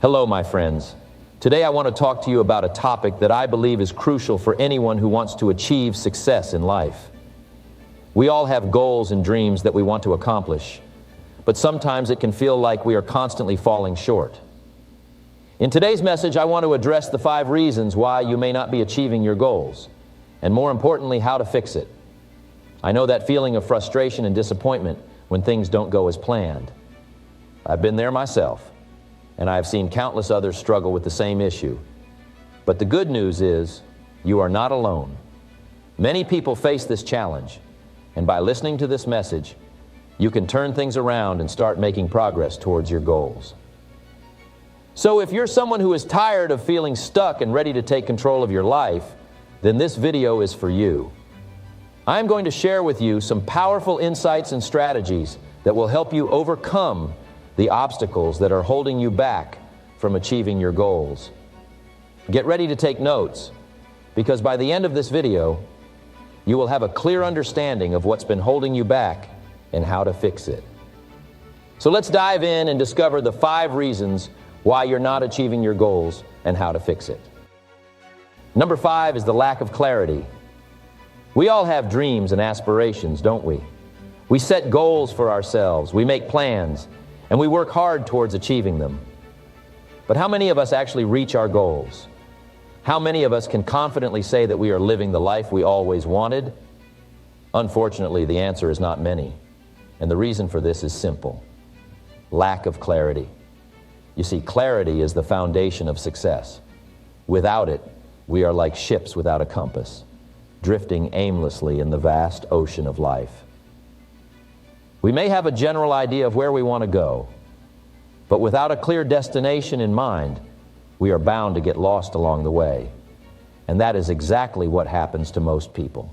Hello, my friends. Today I want to talk to you about a topic that I believe is crucial for anyone who wants to achieve success in life. We all have goals and dreams that we want to accomplish, but sometimes it can feel like we are constantly falling short. In today's message, I want to address the 5 reasons why you may not be achieving your goals, and more importantly, how to fix it. I know that feeling of frustration and disappointment when things don't go as planned. I've been there myself, and I've seen countless others struggle with the same issue. But the good news is, you are not alone. Many people face this challenge, and by listening to this message, you can turn things around and start making progress towards your goals. So if you're someone who is tired of feeling stuck and ready to take control of your life, then this video is for you. I'm going to share with you some powerful insights and strategies that will help you overcome the obstacles that are holding you back from achieving your goals. Get ready to take notes, because by the end of this video, you will have a clear understanding of what's been holding you back and how to fix it. So let's dive in and discover the 5 reasons why you're not achieving your goals and how to fix it. Number 5 is the lack of clarity. We all have dreams and aspirations, don't we? We set goals for ourselves, we make plans, and we work hard towards achieving them. But how many of us actually reach our goals? How many of us can confidently say that we are living the life we always wanted? Unfortunately, the answer is not many. And the reason for this is simple: lack of clarity. You see, clarity is the foundation of success. Without it, we are like ships without a compass, drifting aimlessly in the vast ocean of life. We may have a general idea of where we want to go, but without a clear destination in mind, we are bound to get lost along the way. And that is exactly what happens to most people.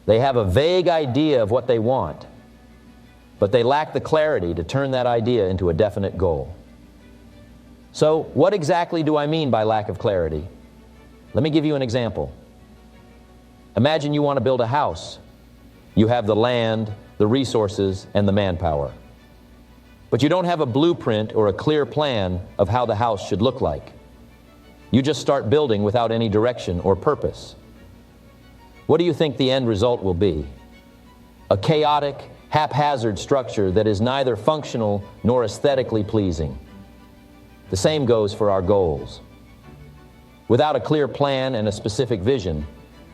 They have a vague idea of what they want, but they lack the clarity to turn that idea into a definite goal. So, what exactly do I mean by lack of clarity? Let me give you an example. Imagine you want to build a house. You have the land, the resources, and the manpower. But you don't have a blueprint or a clear plan of how the house should look like. You just start building without any direction or purpose. What do you think the end result will be? A chaotic, haphazard structure that is neither functional nor aesthetically pleasing. The same goes for our goals. Without a clear plan and a specific vision,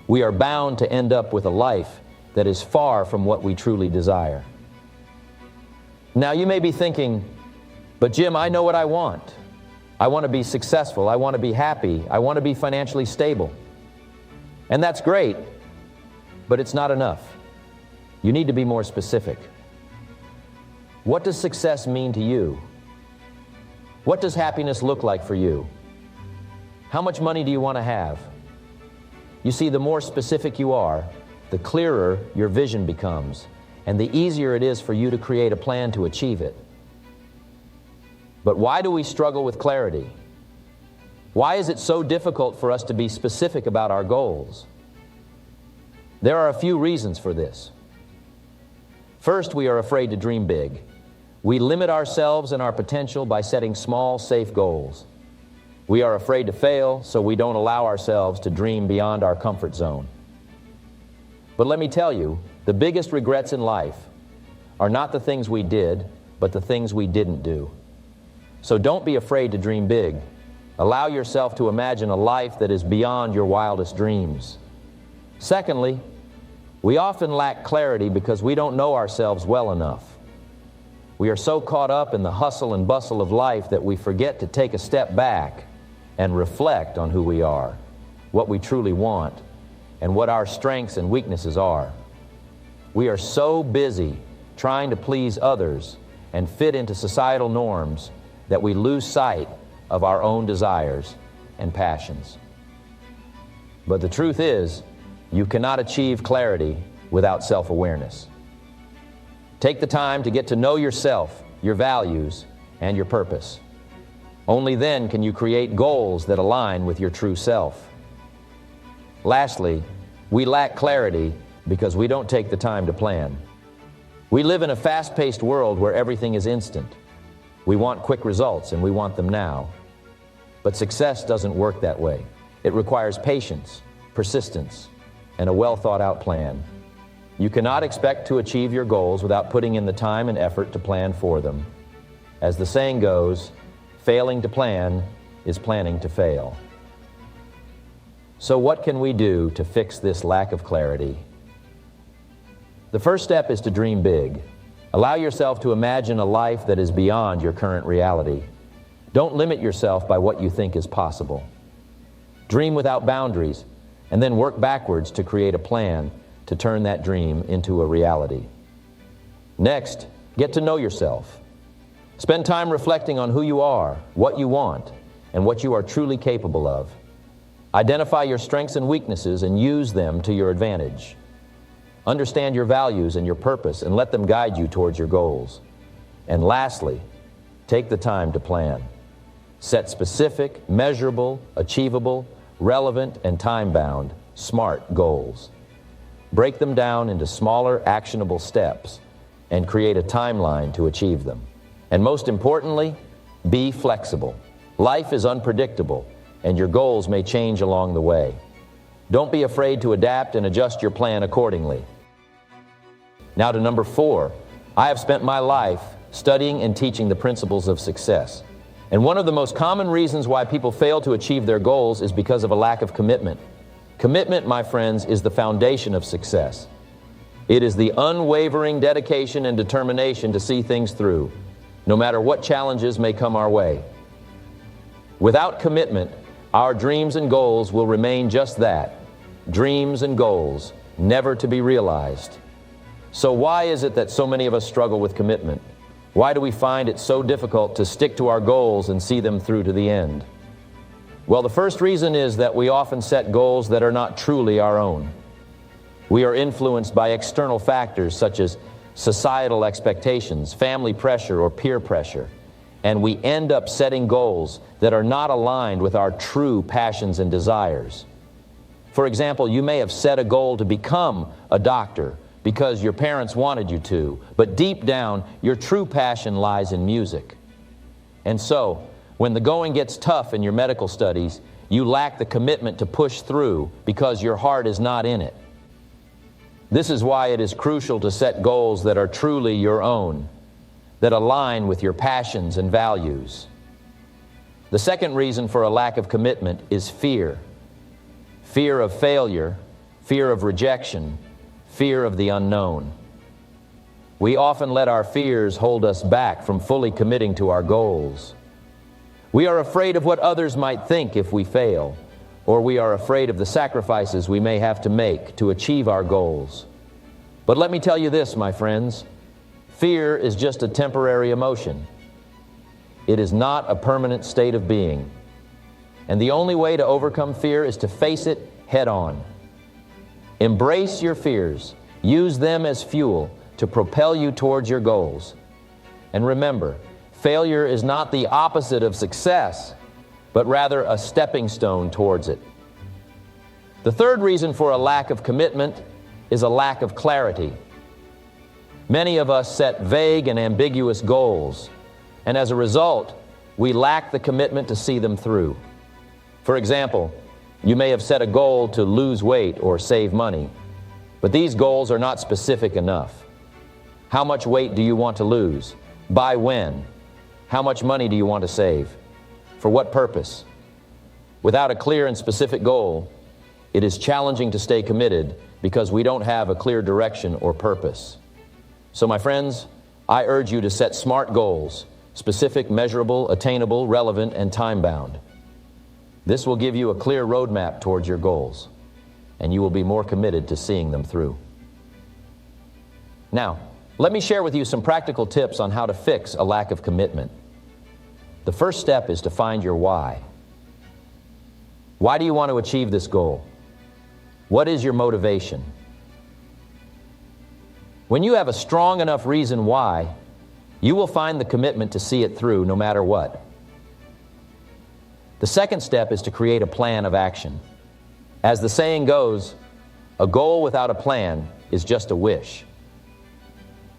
we are bound to end up with a life that is far from what we truly desire. Now you may be thinking, but Jim, I know what I want. I want to be successful. I want to be happy. I want to be financially stable. And that's great, but it's not enough. You need to be more specific. What does success mean to you? What does happiness look like for you? How much money do you want to have? You see, the more specific you are, the clearer your vision becomes, and the easier it is for you to create a plan to achieve it. But why do we struggle with clarity? Why is it so difficult for us to be specific about our goals? There are a few reasons for this. First, we are afraid to dream big. We limit ourselves and our potential by setting small, safe goals. We are afraid to fail, so we don't allow ourselves to dream beyond our comfort zone. But let me tell you, the biggest regrets in life are not the things we did, but the things we didn't do. So don't be afraid to dream big. Allow yourself to imagine a life that is beyond your wildest dreams. Secondly, we often lack clarity because we don't know ourselves well enough. We are so caught up in the hustle and bustle of life that we forget to take a step back and reflect on who we are, what we truly want, and what our strengths and weaknesses are. We are so busy trying to please others and fit into societal norms that we lose sight of our own desires and passions. But the truth is, you cannot achieve clarity without self-awareness. Take the time to get to know yourself, your values, and your purpose. Only then can you create goals that align with your true self. Lastly, we lack clarity because we don't take the time to plan. We live in a fast-paced world where everything is instant. We want quick results, and we want them now. But success doesn't work that way. It requires patience, persistence, and a well-thought-out plan. You cannot expect to achieve your goals without putting in the time and effort to plan for them. As the saying goes, failing to plan is planning to fail. So what can we do to fix this lack of clarity? The first step is to dream big. Allow yourself to imagine a life that is beyond your current reality. Don't limit yourself by what you think is possible. Dream without boundaries, and then work backwards to create a plan to turn that dream into a reality. Next, get to know yourself. Spend time reflecting on who you are, what you want, and what you are truly capable of. Identify your strengths and weaknesses and use them to your advantage. Understand your values and your purpose and let them guide you towards your goals. And lastly, take the time to plan. Set specific, measurable, achievable, relevant, and time-bound, SMART goals. Break them down into smaller, actionable steps and create a timeline to achieve them. And most importantly, be flexible. Life is unpredictable, and your goals may change along the way. Don't be afraid to adapt and adjust your plan accordingly. Now to number 4. I have spent my life studying and teaching the principles of success. And one of the most common reasons why people fail to achieve their goals is because of a lack of commitment. Commitment, my friends, is the foundation of success. It is the unwavering dedication and determination to see things through, no matter what challenges may come our way. Without commitment, our dreams and goals will remain just that, dreams and goals, never to be realized. So why is it that so many of us struggle with commitment? Why do we find it so difficult to stick to our goals and see them through to the end? Well, the first reason is that we often set goals that are not truly our own. We are influenced by external factors such as societal expectations, family pressure, or peer pressure, and we end up setting goals that are not aligned with our true passions and desires. For example, you may have set a goal to become a doctor because your parents wanted you to, but deep down, your true passion lies in music. And so, when the going gets tough in your medical studies, you lack the commitment to push through because your heart is not in it. This is why it is crucial to set goals that are truly your own, that align with your passions and values. The second reason for a lack of commitment is fear. Fear of failure, fear of rejection, fear of the unknown. We often let our fears hold us back from fully committing to our goals. We are afraid of what others might think if we fail, or we are afraid of the sacrifices we may have to make to achieve our goals. But let me tell you this, my friends, fear is just a temporary emotion. It is not a permanent state of being. And the only way to overcome fear is to face it head on. Embrace your fears. Use them as fuel to propel you towards your goals. And remember, failure is not the opposite of success, but rather a stepping stone towards it. The third reason for a lack of commitment is a lack of clarity. Many of us set vague and ambiguous goals, and as a result, we lack the commitment to see them through. For example, you may have set a goal to lose weight or save money, but these goals are not specific enough. How much weight do you want to lose? By when? How much money do you want to save? For what purpose? Without a clear and specific goal, it is challenging to stay committed because we don't have a clear direction or purpose. So my friends, I urge you to set SMART goals, specific, measurable, attainable, relevant, and time-bound. This will give you a clear roadmap towards your goals, and you will be more committed to seeing them through. Now, let me share with you some practical tips on how to fix a lack of commitment. The first step is to find your why. Why do you want to achieve this goal? What is your motivation? When you have a strong enough reason why, you will find the commitment to see it through no matter what. The second step is to create a plan of action. As the saying goes, a goal without a plan is just a wish.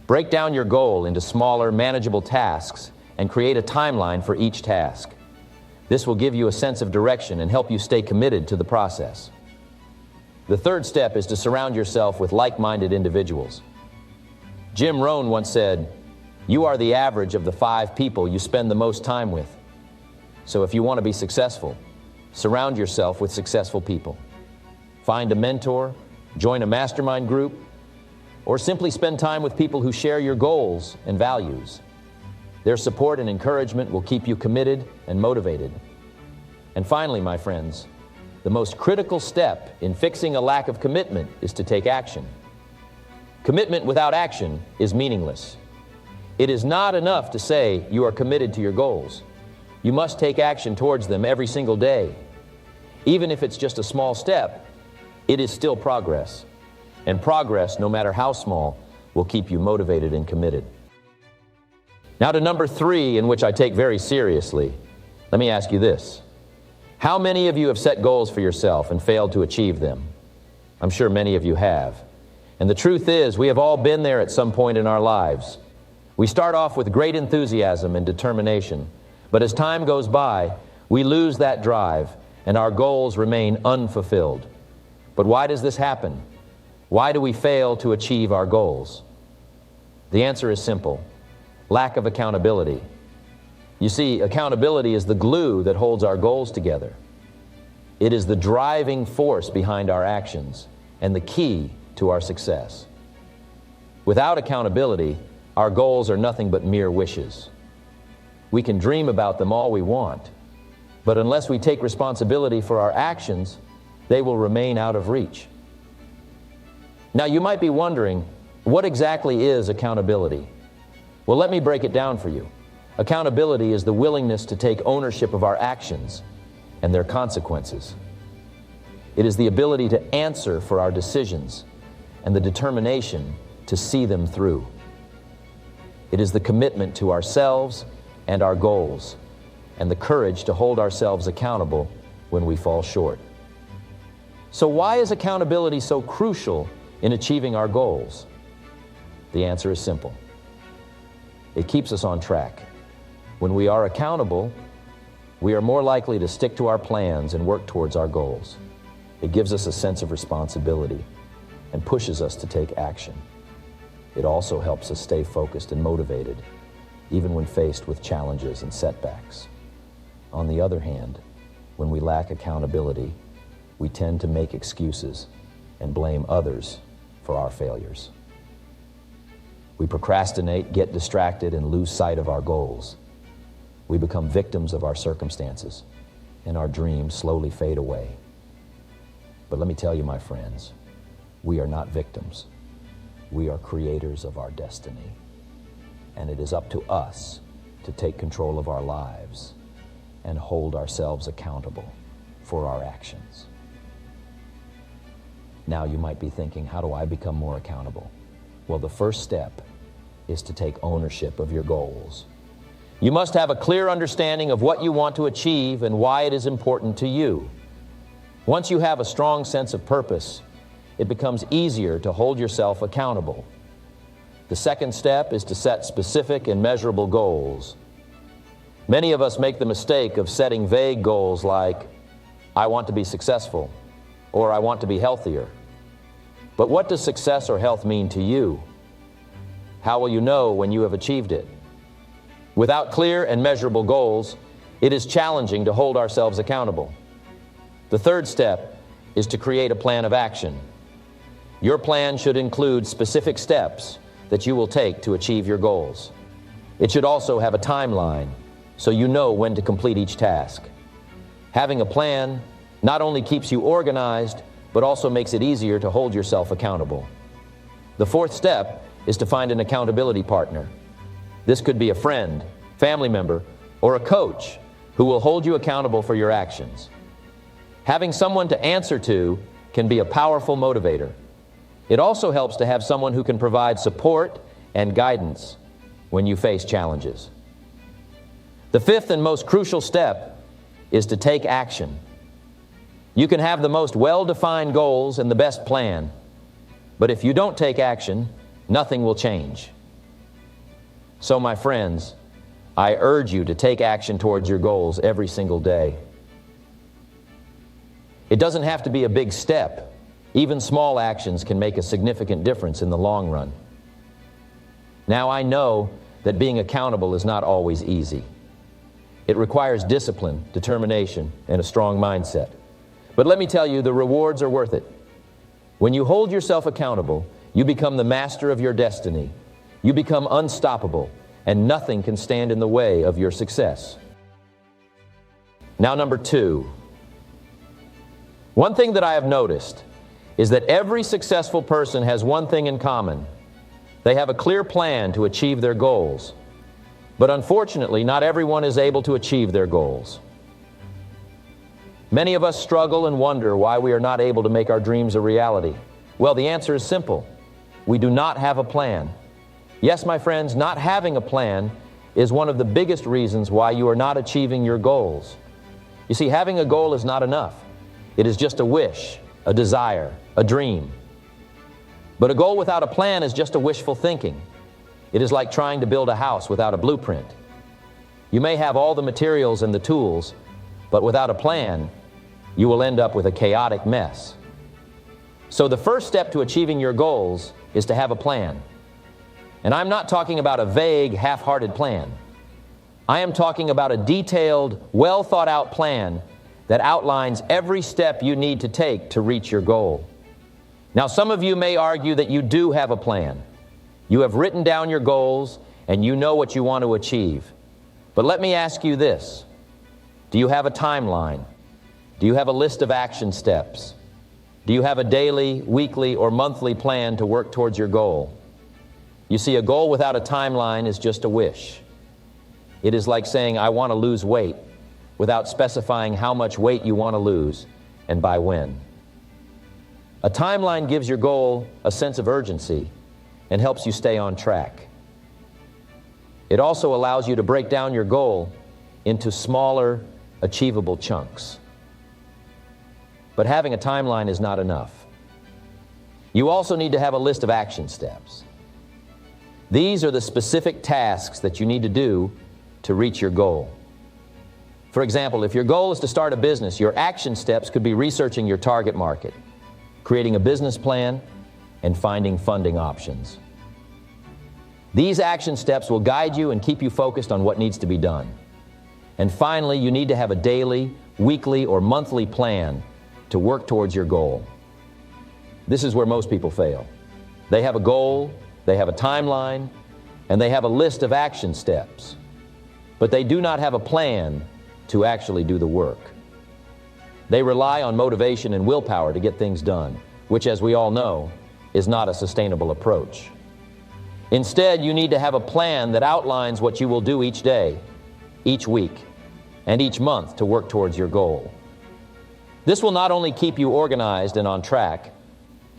Break down your goal into smaller, manageable tasks and create a timeline for each task. This will give you a sense of direction and help you stay committed to the process. The third step is to surround yourself with like-minded individuals. Jim Rohn once said, "You are the average of the 5 people you spend the most time with." So if you want to be successful, surround yourself with successful people. Find a mentor, join a mastermind group, or simply spend time with people who share your goals and values. Their support and encouragement will keep you committed and motivated. And finally, my friends, the most critical step in fixing a lack of commitment is to take action. Commitment without action is meaningless. It is not enough to say you are committed to your goals. You must take action towards them every single day. Even if it's just a small step, it is still progress. And progress, no matter how small, will keep you motivated and committed. Now to number 3, in which I take very seriously, let me ask you this. How many of you have set goals for yourself and failed to achieve them? I'm sure many of you have. And the truth is, we have all been there at some point in our lives. We start off with great enthusiasm and determination, but as time goes by, we lose that drive and our goals remain unfulfilled. But why does this happen? Why do we fail to achieve our goals? The answer is simple: lack of accountability. You see, accountability is the glue that holds our goals together. It is the driving force behind our actions and the key to our success. Without accountability, our goals are nothing but mere wishes. We can dream about them all we want, but unless we take responsibility for our actions, they will remain out of reach. Now, you might be wondering, what exactly is accountability? Well, let me break it down for you. Accountability is the willingness to take ownership of our actions and their consequences. It is the ability to answer for our decisions and the determination to see them through. It is the commitment to ourselves and our goals, and the courage to hold ourselves accountable when we fall short. So why is accountability so crucial in achieving our goals? The answer is simple. It keeps us on track. When we are accountable, we are more likely to stick to our plans and work towards our goals. It gives us a sense of responsibility and pushes us to take action. It also helps us stay focused and motivated, even when faced with challenges and setbacks. On the other hand, when we lack accountability, we tend to make excuses and blame others for our failures. We procrastinate, get distracted, and lose sight of our goals. We become victims of our circumstances, and our dreams slowly fade away. But let me tell you, my friends, we are not victims. We are creators of our destiny, and it is up to us to take control of our lives and hold ourselves accountable for our actions. Now you might be thinking, how do I become more accountable? Well, the first step is to take ownership of your goals. You must have a clear understanding of what you want to achieve and why it is important to you. Once you have a strong sense of purpose, it becomes easier to hold yourself accountable. The second step is to set specific and measurable goals. Many of us make the mistake of setting vague goals like, I want to be successful, or I want to be healthier. But what does success or health mean to you? How will you know when you have achieved it? Without clear and measurable goals, it is challenging to hold ourselves accountable. The third step is to create a plan of action. Your plan should include specific steps that you will take to achieve your goals. It should also have a timeline, so you know when to complete each task. Having a plan not only keeps you organized, but also makes it easier to hold yourself accountable. The fourth step is to find an accountability partner. This could be a friend, family member, or a coach who will hold you accountable for your actions. Having someone to answer to can be a powerful motivator. It also helps to have someone who can provide support and guidance when you face challenges. The fifth and most crucial step is to take action. You can have the most well-defined goals and the best plan, but if you don't take action, nothing will change. So, my friends, I urge you to take action towards your goals every single day. It doesn't have to be a big step. Even small actions can make a significant difference in the long run. Now, I know that being accountable is not always easy. It requires discipline, determination, and a strong mindset. But let me tell you, the rewards are worth it. When you hold yourself accountable, you become the master of your destiny. You become unstoppable, and nothing can stand in the way of your success. Now, number 2. One thing that I have noticed is that every successful person has one thing in common. They have a clear plan to achieve their goals. But unfortunately, not everyone is able to achieve their goals. Many of us struggle and wonder why we are not able to make our dreams a reality. Well, the answer is simple. We do not have a plan. Yes, my friends, not having a plan is one of the biggest reasons why you are not achieving your goals. You see, having a goal is not enough. It is just a wish, a desire, a dream. But a goal without a plan is just a wishful thinking. It is like trying to build a house without a blueprint. You may have all the materials and the tools, but without a plan, you will end up with a chaotic mess. So the first step to achieving your goals is to have a plan. And I'm not talking about a vague, half-hearted plan. I am talking about a detailed, well-thought-out plan that outlines every step you need to take to reach your goal. Now, some of you may argue that you do have a plan. You have written down your goals, and you know what you want to achieve. But let me ask you this. Do you have a timeline? Do you have a list of action steps? Do you have a daily, weekly, or monthly plan to work towards your goal? You see, a goal without a timeline is just a wish. It is like saying, I want to lose weight, without specifying how much weight you want to lose and by when. A timeline gives your goal a sense of urgency and helps you stay on track. It also allows you to break down your goal into smaller, achievable chunks. But having a timeline is not enough. You also need to have a list of action steps. These are the specific tasks that you need to do to reach your goal. For example, if your goal is to start a business, your action steps could be researching your target market, creating a business plan, and finding funding options. These action steps will guide you and keep you focused on what needs to be done. And finally, you need to have a daily, weekly, or monthly plan to work towards your goal. This is where most people fail. They have a goal, they have a timeline, and they have a list of action steps, but they do not have a plan to actually do the work. They rely on motivation and willpower to get things done, which, as we all know, is not a sustainable approach. Instead, you need to have a plan that outlines what you will do each day, each week, and each month to work towards your goal. This will not only keep you organized and on track,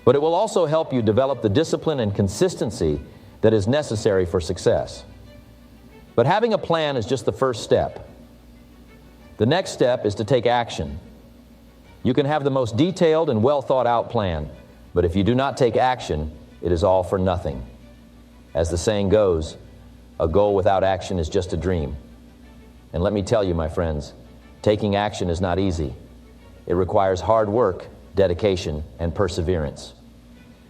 but it will also help you develop the discipline and consistency that is necessary for success. But having a plan is just the first step. The next step is to take action. You can have the most detailed and well thought out plan, but if you do not take action, it is all for nothing. As the saying goes, a goal without action is just a dream. And let me tell you, my friends, taking action is not easy. It requires hard work, dedication, and perseverance.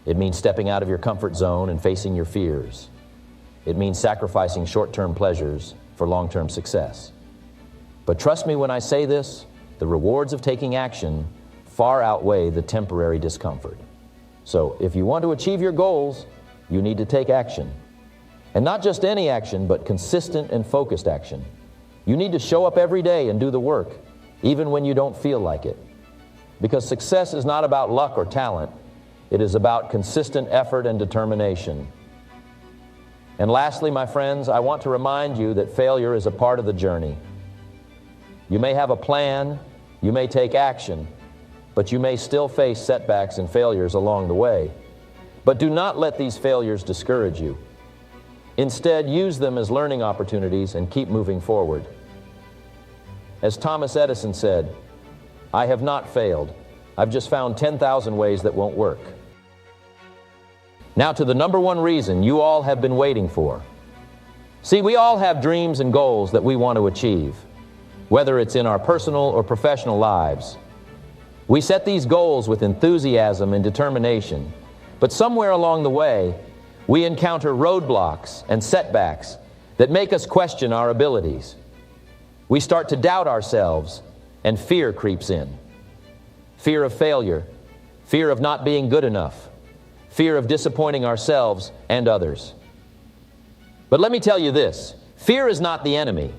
It means stepping out of your comfort zone and facing your fears. It means sacrificing short-term pleasures for long-term success. But trust me when I say this, the rewards of taking action far outweigh the temporary discomfort. So if you want to achieve your goals, you need to take action. And not just any action, but consistent and focused action. You need to show up every day and do the work, even when you don't feel like it. Because success is not about luck or talent. It is about consistent effort and determination. And lastly, my friends, I want to remind you that failure is a part of the journey. You may have a plan, you may take action, but you may still face setbacks and failures along the way. But do not let these failures discourage you. Instead, use them as learning opportunities and keep moving forward. As Thomas Edison said, I have not failed. I've just found 10,000 ways that won't work. Now to the number one reason you all have been waiting for. See, we all have dreams and goals that we want to achieve, whether it's in our personal or professional lives. We set these goals with enthusiasm and determination, but somewhere along the way, we encounter roadblocks and setbacks that make us question our abilities. We start to doubt ourselves, and fear creeps in. Fear of failure, fear of not being good enough, fear of disappointing ourselves and others. But let me tell you this, fear is not the enemy.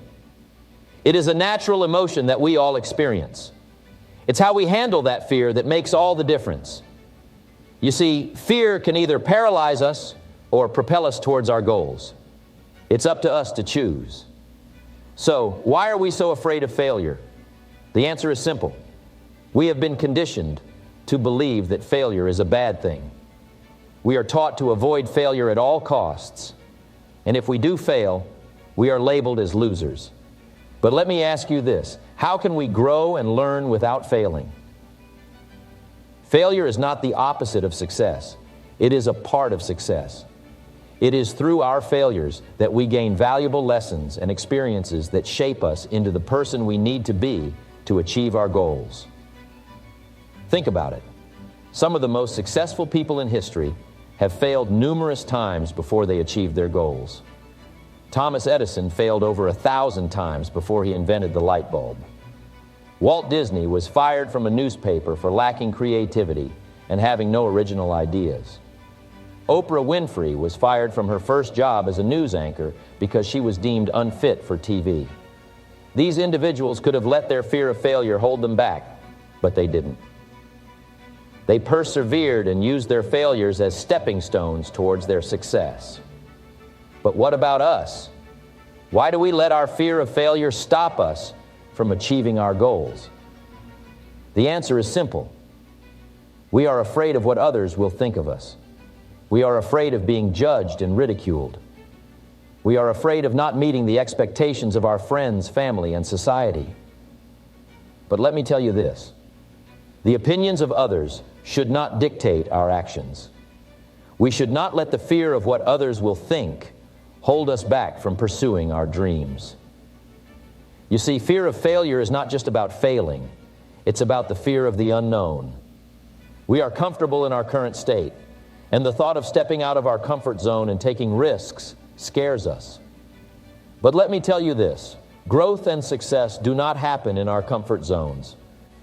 It is a natural emotion that we all experience. It's how we handle that fear that makes all the difference. You see, fear can either paralyze us or propel us towards our goals. It's up to us to choose. So, why are we so afraid of failure? The answer is simple. We have been conditioned to believe that failure is a bad thing. We are taught to avoid failure at all costs. And if we do fail, we are labeled as losers. But let me ask you this, how can we grow and learn without failing? Failure is not the opposite of success. It is a part of success. It is through our failures that we gain valuable lessons and experiences that shape us into the person we need to be to achieve our goals. Think about it. Some of the most successful people in history have failed numerous times before they achieved their goals. Thomas Edison failed over 1,000 times before he invented the light bulb. Walt Disney was fired from a newspaper for lacking creativity and having no original ideas. Oprah Winfrey was fired from her first job as a news anchor because she was deemed unfit for TV. These individuals could have let their fear of failure hold them back, but they didn't. They persevered and used their failures as stepping stones towards their success. But what about us? Why do we let our fear of failure stop us from achieving our goals? The answer is simple. We are afraid of what others will think of us. We are afraid of being judged and ridiculed. We are afraid of not meeting the expectations of our friends, family, and society. But let me tell you this. The opinions of others should not dictate our actions. We should not let the fear of what others will think hold us back from pursuing our dreams. You see, fear of failure is not just about failing. It's about the fear of the unknown. We are comfortable in our current state, and the thought of stepping out of our comfort zone and taking risks scares us. But let me tell you this, growth and success do not happen in our comfort zones.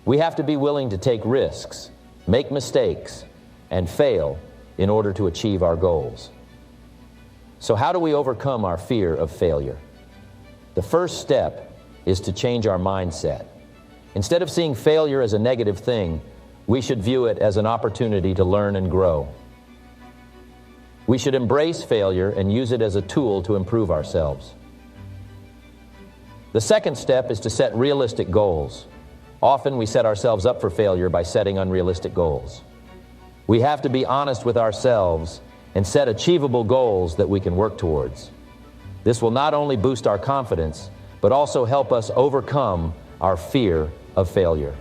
We have to be willing to take risks, make mistakes, and fail in order to achieve our goals. So how do we overcome our fear of failure? The first step is to change our mindset. Instead of seeing failure as a negative thing, we should view it as an opportunity to learn and grow. We should embrace failure and use it as a tool to improve ourselves. The second step is to set realistic goals. Often we set ourselves up for failure by setting unrealistic goals. We have to be honest with ourselves and set achievable goals that we can work towards. This will not only boost our confidence, but also help us overcome our fear of failure.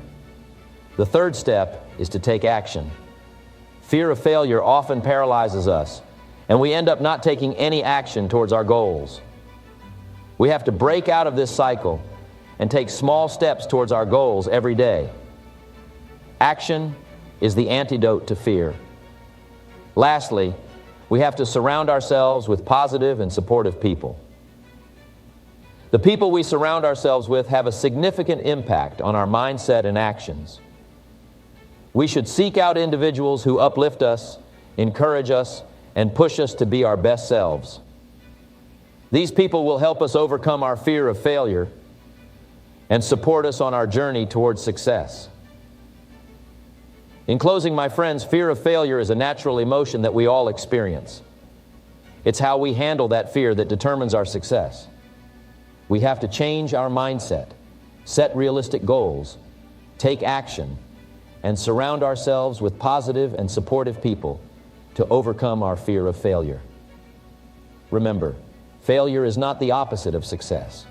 The third step is to take action. Fear of failure often paralyzes us, and we end up not taking any action towards our goals. We have to break out of this cycle and take small steps towards our goals every day. Action is the antidote to fear. Lastly, we have to surround ourselves with positive and supportive people. The people we surround ourselves with have a significant impact on our mindset and actions. We should seek out individuals who uplift us, encourage us, and push us to be our best selves. These people will help us overcome our fear of failure and support us on our journey towards success. In closing, my friends, fear of failure is a natural emotion that we all experience. It's how we handle that fear that determines our success. We have to change our mindset, set realistic goals, take action, and surround ourselves with positive and supportive people to overcome our fear of failure. Remember, failure is not the opposite of success.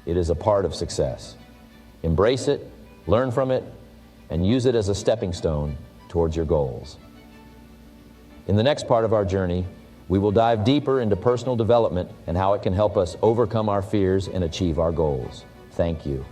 It is a part of success. Embrace it, learn from it, and use it as a stepping stone towards your goals. In the next part of our journey, We will dive deeper into personal development and how it can help us overcome our fears and achieve our goals. Thank you.